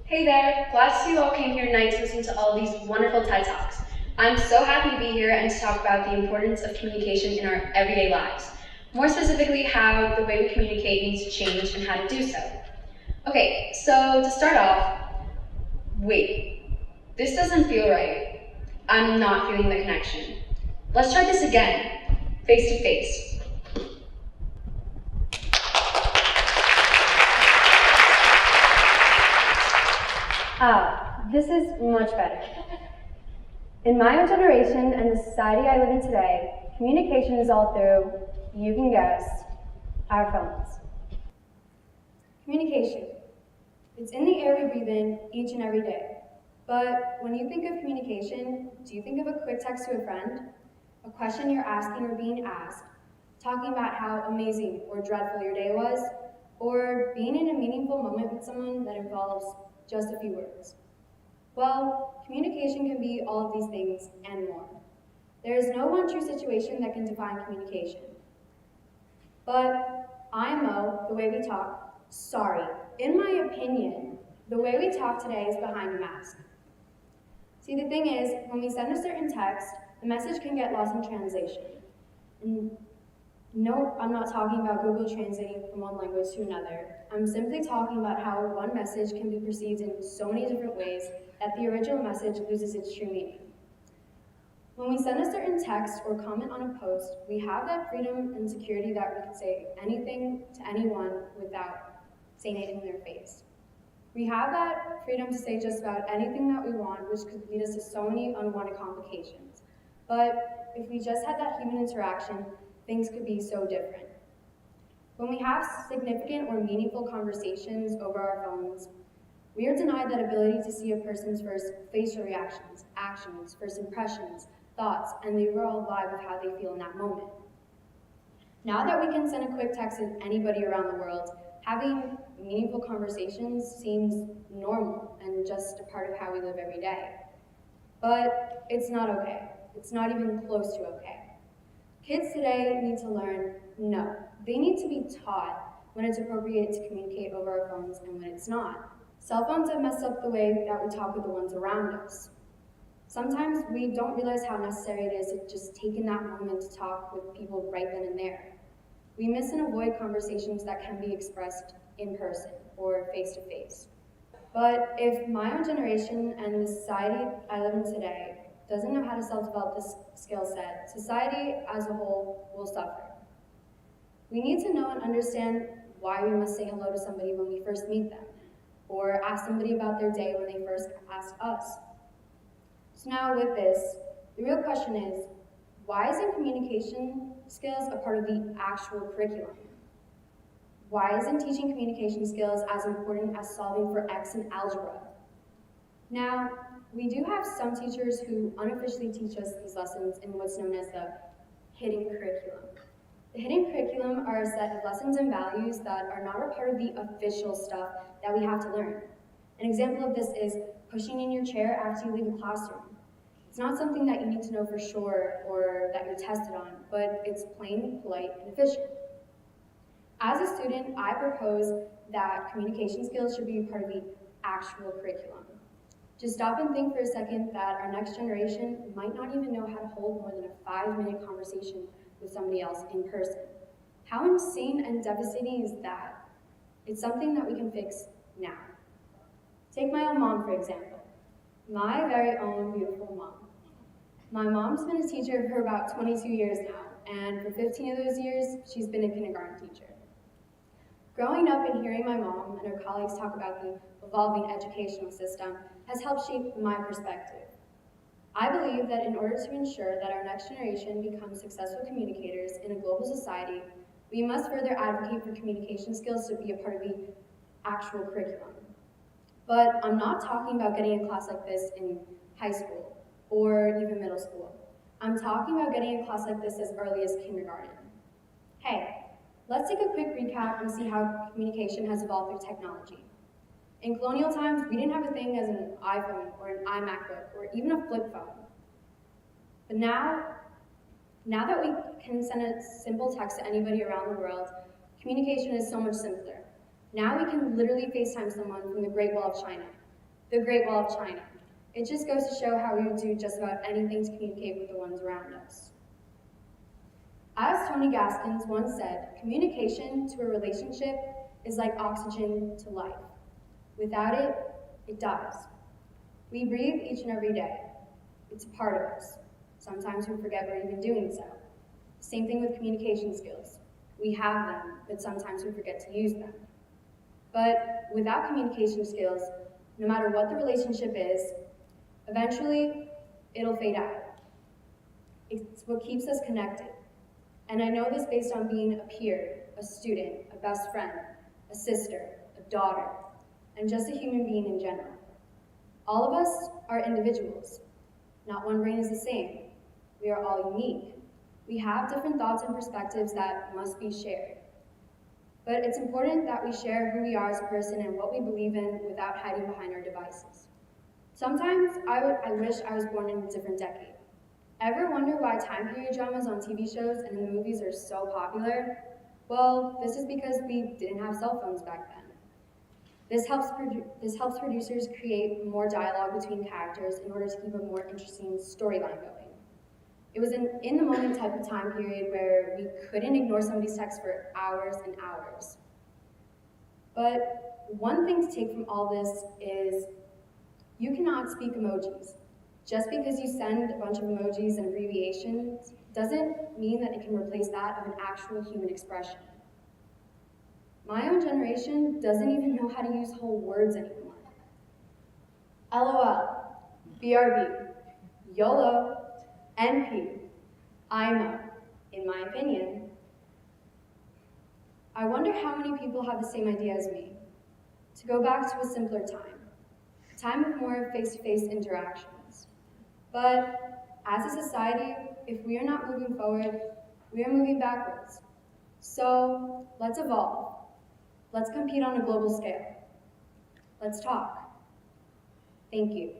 Hey there, glad to see you all came here tonight to listen to all these wonderful TED Talks. I'm so happy to be here and to talk about the importance of communication in our everyday lives. More specifically, how the way we communicate needs to change and how to do so. Okay, so to start off, wait, this doesn't feel right. I'm not feeling the connection. Let's try this again, face to face. This is much better. In my own generation and the society I live in today, communication is all through, you can guess, our phones. Communication. It's in the air we breathe in each and every day. But when you think of communication, do you think of a quick text to a friend? A question you're asking or being asked, talking about how amazing or dreadful your day was, or being in a meaningful moment with someone that involves just a few words? Well, communication can be all of these things and more. There is no one true situation that can define communication. But IMO, the way we talk, in my opinion, the way we talk today is behind a mask. See, the thing is, when we send a certain text, the message can get lost in translation. And no, I'm not talking about Google translating from one language to another. I'm simply talking about how one message can be perceived in so many different ways that the original message loses its true meaning. When we send a certain text or comment on a post, we have that freedom and security that we can say anything to anyone without saying it in their face. We have that freedom to say just about anything that we want, which could lead us to so many unwanted complications. But if we just had that human interaction, things could be so different. When we have significant or meaningful conversations over our phones, we are denied that ability to see a person's first facial reactions, actions, first impressions, thoughts, and the overall vibe of how they feel in that moment. Now that we can send a quick text to anybody around the world, having meaningful conversations seems normal and just a part of how we live every day. But it's not okay. It's not even close to okay. Kids today need to learn no. They need to be taught when it's appropriate to communicate over our phones and when it's not. Cell phones have messed up the way that we talk with the ones around us. Sometimes we don't realize how necessary it is to just take in that moment to talk with people right then and there. We miss and avoid conversations that can be expressed in person or face to face. But if my own generation and the society I live in today doesn't know how to self-develop this skill set, society as a whole will suffer. We need to know and understand why we must say hello to somebody when we first meet them, or ask somebody about their day when they first ask us. So now with this, the real question is, why isn't communication skills a part of the actual curriculum? Why isn't teaching communication skills as important as solving for X in algebra? Now, we do have some teachers who unofficially teach us these lessons in what's known as the hidden curriculum. The hidden curriculum are a set of lessons and values that are not a part of the official stuff that we have to learn. An example of this is pushing in your chair after you leave a classroom. It's not something that you need to know for sure or that you're tested on, but it's plain, polite, and efficient. As a student, I propose that communication skills should be a part of the actual curriculum. Just stop and think for a second that our next generation might not even know how to hold more than a 5-minute conversation with somebody else in person. How insane and devastating is that? It's something that we can fix now. Take my own mom, for example. My very own beautiful mom. My mom's been a teacher for about 22 years now, and for 15 of those years, she's been a kindergarten teacher. Growing up and hearing my mom and her colleagues talk about the evolving educational system has helped shape my perspective. I believe that in order to ensure that our next generation becomes successful communicators in a global society, we must further advocate for communication skills to be a part of the actual curriculum. But I'm not talking about getting a class like this in high school or even middle school. I'm talking about getting a class like this as early as kindergarten. Hey, let's take a quick recap and see how communication has evolved through technology. In colonial times, we didn't have a thing as an iPhone or an iMacBook or even a flip phone. But now that we can send a simple text to anybody around the world, communication is so much simpler. Now we can literally FaceTime someone from the Great Wall of China. the Great Wall of China. It just goes to show how we would do just about anything to communicate with the ones around us. As Tony Gaskins once said, communication to a relationship is like oxygen to life. Without it, it dies. We breathe each and every day. It's a part of us. Sometimes we forget we're even doing so. Same thing with communication skills. We have them, but sometimes we forget to use them. But without communication skills, no matter what the relationship is, eventually it'll fade out. It's what keeps us connected. And I know this based on being a peer, a student, a best friend, a sister, a daughter, and just a human being in general. All of us are individuals. Not one brain is the same. We are all unique. We have different thoughts and perspectives that must be shared. But it's important that we share who we are as a person and what we believe in without hiding behind our devices. Sometimes I wish I was born in a different decade. Ever wonder why time period dramas on TV shows and in the movies are so popular? Well, this is because we didn't have cell phones back then. This helps producers create more dialogue between characters in order to keep a more interesting storyline going. It was an in-the-moment type of time period where we couldn't ignore somebody's text for hours and hours. But one thing to take from all this is you cannot speak emojis. Just because you send a bunch of emojis and abbreviations doesn't mean that it can replace that of an actual human expression. My own generation doesn't even know how to use whole words anymore. LOL, BRB, YOLO, NP, IMO, in my opinion. I wonder how many people have the same idea as me. To go back to a simpler time of more face-to-face interactions. But as a society, if we are not moving forward, we are moving backwards. So let's evolve. Let's compete on a global scale. Let's talk. Thank you.